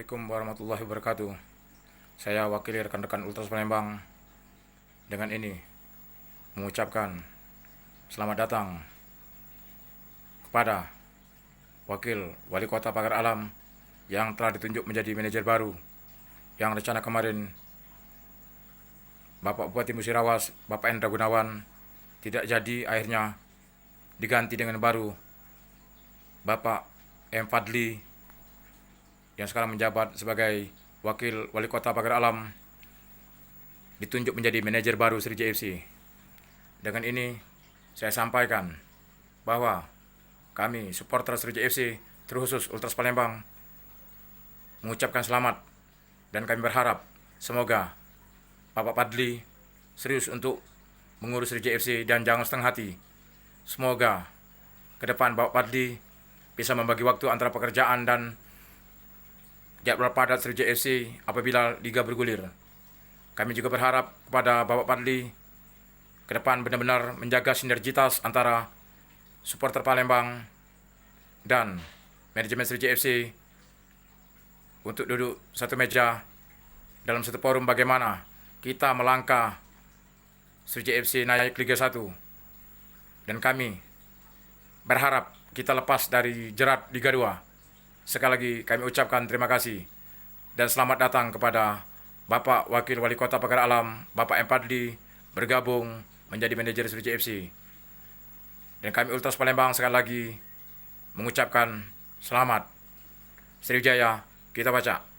Assalamualaikum warahmatullahi wabarakatuh. Saya wakili rekan-rekan Ultras Palembang dengan ini mengucapkan selamat datang kepada Wakil Wali Kota Pagar Alam yang telah ditunjuk menjadi manajer baru, yang rencana kemarin Bapak Bupati Musirawas, Bapak Endra Gunawan, tidak jadi, akhirnya diganti dengan baru Bapak M. Fadli yang sekarang menjabat sebagai Wakil Wali Kota Pagar Alam, ditunjuk menjadi manajer baru Sriwijaya FC. Dengan ini saya sampaikan bahwa kami supporter Sriwijaya FC, terkhusus Ultras Palembang, mengucapkan selamat, dan kami berharap semoga Bapak Fadli serius untuk mengurus Sriwijaya FC dan jangan setengah hati. Semoga ke depan Bapak Fadli bisa membagi waktu antara pekerjaan dan jadwal padat Sriwijaya FC apabila liga bergulir. Kami juga berharap kepada Bapak Fadli ke depan benar-benar menjaga sinergitas antara supporter Palembang dan manajemen Sriwijaya FC untuk duduk satu meja dalam satu forum bagaimana kita melangkah Sriwijaya FC naik Liga 1. Dan kami berharap kita lepas dari jerat Liga 2. Sekali lagi kami ucapkan terima kasih dan selamat datang kepada Bapak Wakil Wali Kota Pagar Alam, Bapak M. Fadli, bergabung menjadi manajer Sriwijaya FC. Dan kami Ultras Palembang sekali lagi mengucapkan selamat. Sriwijaya, kita baca.